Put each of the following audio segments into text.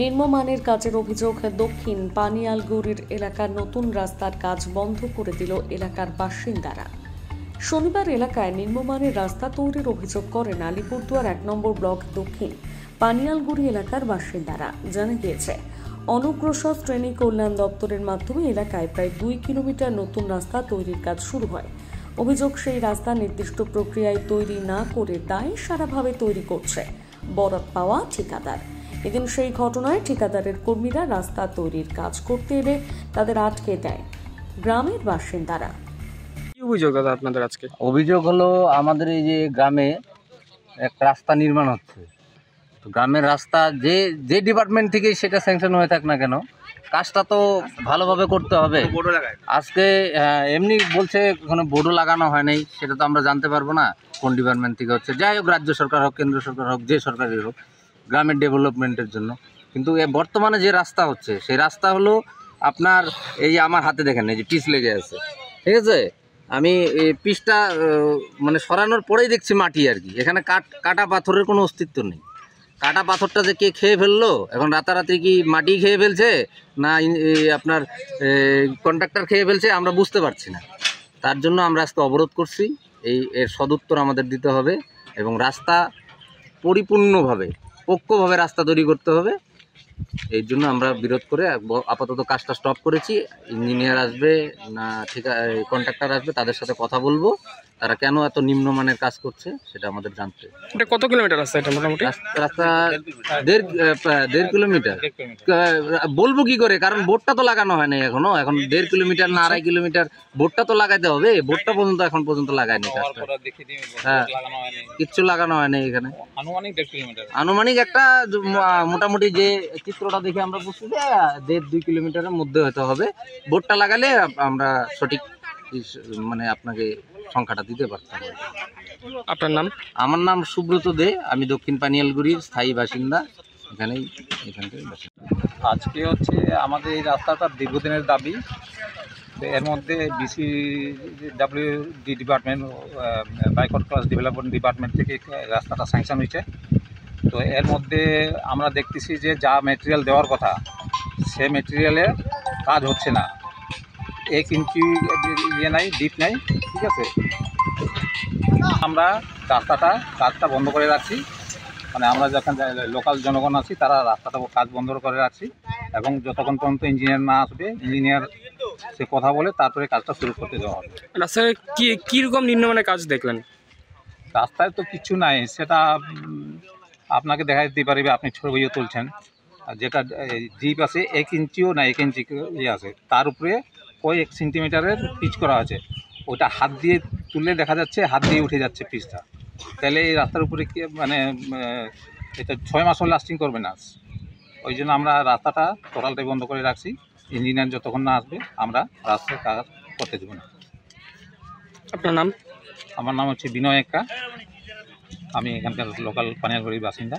নিম্নমানের কাজের অভিযোগ দক্ষিণ পানিয়ালগুড়ির এলাকার নতুন রাস্তার কাজ বন্ধ করে দিল এলাকার বাসিন্দারা। শনিবার এলাকায় নিম্নমানের রাস্তা তৈরির অভিযোগ করেন আলিপুরদুয়ার 1 নম্বর ব্লক দক্ষিণ পানিয়ালগুড়ি এলাকার বাসিন্দারা। জানা গিয়েছে, অনগ্রসর শ্রেণী কল্যাণ দপ্তরের মাধ্যমে এলাকায় প্রায় 2 কিলোমিটার নতুন রাস্তা তৈরির কাজ শুরু হয়। অভিযোগ, সেই রাস্তা নির্দিষ্ট প্রক্রিয়ায় তৈরি না করে দায় সারাভাবে তৈরি করছে বরাত পাওয়া ঠিকাদার। এদিন সেই ঘটনায় ঠিকাদারের কর্মীরা রাস্তা তৈরির কাজ করতে এলে তাদের আটকে দেয় গ্রামের বাসিন্দারা। কি অভিযোগ দাদা আপনাদের আজকে? অভিযোগ হলো, আমাদের এই যে গ্রামে একটা রাস্তা নির্মাণ হচ্ছে, তো গ্রামের রাস্তা যে ডিপার্টমেন্ট থেকে সেটা স্যাংশন হয়ে থাক না কেন, কাজটা তো ভালোভাবে করতে হবে। আজকে এমনি বলছে কোনো বোর্ডও লাগানো হয় নাই, সেটা তো আমরা জানতে পারবো না কোন ডিপার্টমেন্ট থেকে হচ্ছে। যাই হোক, রাজ্য সরকার হোক, কেন্দ্র সরকার হোক, যে সরকারই হোক, গ্রামের ডেভেলপমেন্টের জন্য। কিন্তু বর্তমানে যে রাস্তা হচ্ছে, সেই রাস্তা হলো আপনার এই আমার হাতে দেখেন, এই যে পিচ লেগে আছে, ঠিক আছে। আমি এই পিচটা মানে সরানোর পরেই দেখছি মাটি আর কি, এখানে কাটা পাথরের কোনো অস্তিত্ব নেই। কাটা পাথরটা যে কে খেয়ে ফেললো, এখন রাতারাতি কি মাটি খেয়ে ফেলছে না আপনার কন্ট্রাক্টর খেয়ে ফেলছে, আমরা বুঝতে পারছি না। তার জন্য আমরা আজকে অবরোধ করছি। এর সদুত্তর আমাদের দিতে হবে এবং রাস্তা পরিপূর্ণভাবে পক্কভাবে রাস্তা তৈরি করতে হবে। এই জন্য আমরা বিরোধ করে আপাতত কাজটা স্টপ করেছি। ইঞ্জিনিয়ার আসবে না কন্ট্রাক্টর আসবে, তাদের সাথে কথা বলবো, তারা কেন এত নিম্নমানের কাজ করছে সেটা আমাদের জানতে। এটা কত কিলোমিটার রাস্তা? এটা মোটামুটি রাস্তা দেড় কিলোমিটার। বলবো কি করে, কারণ বোর্ডটা তো লাগানো হয়নি এখনো। এখন 1.5 কিলোমিটার না 2.5 কিলোমিটার বোর্ডটা তো লাগাইতে হবে। বোর্ডটা পর্যন্ত এখন পর্যন্ত লাগায়নি কাজটা। হ্যাঁ, কিচ্ছু লাগানো হয়নি এখানে। আনুমানিক একটা মোটামুটি যে চিত্রটা দেখে আমরা বুঝছি যে 1.5-2 কিলোমিটারের মধ্যে হতে হবে। বোর্ডটা লাগালে আমরা সঠিক মানে আপনাকে সংখ্যাটা দিতে পারতাম। আপনার নাম? আমার নাম সুব্রত দে, আমি দক্ষিণ পানিয়ালগুড়ির স্থায়ী বাসিন্দা, এখানকার বাসিন্দা। আজকে হচ্ছে আমাদের এই রাস্তাটা দীর্ঘদিনের দাবি। এর মধ্যে BCWD department, boycott class development department থেকে রাস্তাটা স্যাংশন হয়েছে। তো এর মধ্যে আমরা দেখতেছি যে যা ম্যাটেরিয়াল দেওয়ার কথা, সে ম্যাটেরিয়ালে কাজ হচ্ছে না। 1 ইঞ্চি ইয়ে নাই, ডিপ নাই, ঠিক আছে। আমরা কাজটা বন্ধ করে রাখছি, মানে আমরা যখন লোকাল জনগণ আছি তারা রাস্তাটা কাজ বন্ধ করে রাখছি, এবং যতক্ষণ পর্যন্ত ইঞ্জিনিয়ার না আসবে, ইঞ্জিনিয়ার সে কথা বলে তারপরে কাজটা শুরু করতে দেওয়া হবে। রাস্তায় কীরকম নিম্নমানের কাজ দেখলেন? রাস্তায় তো কিছু নাই, সেটা আপনাকে দেখাই দিতে পারবে, আপনি ছবিও তুলছেন। আর যেটা ডিপ আছে 1 ইঞ্চিও না, 1 ইঞ্চি ইয়ে আছে, তার উপরে কয়েক সেন্টিমিটারের পিচ করা আছে। ওটা হাত দিয়ে তুললে দেখা যাচ্ছে হাত দিয়ে উঠে যাচ্ছে পিচটা। তাহলে এই রাস্তার উপরে কি মানে এটা 6 মাসও লাস্টিং করবে না। ওই জন্য আমরা রাস্তাটা টোটালটাই বন্ধ করে রাখছি। ইঞ্জিনিয়ার যতক্ষণ না আসবে আমরা রাস্তার কাজ করতে দেবো না। আপনার নাম? আমার নাম হচ্ছে বিনয় এক্কা, আমি এখানকার লোকাল পানিয়ালগুড়ির বাসিন্দা।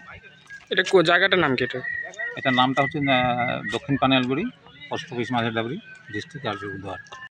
এটা জায়গাটার নাম কি? এটার নামটা হচ্ছে দক্ষিণ পানিয়ালগুড়ি, পোস্ট অফিস মাঝের ডাবরি, ডিস্ট্রিক্ট আলিপুরদুয়ার।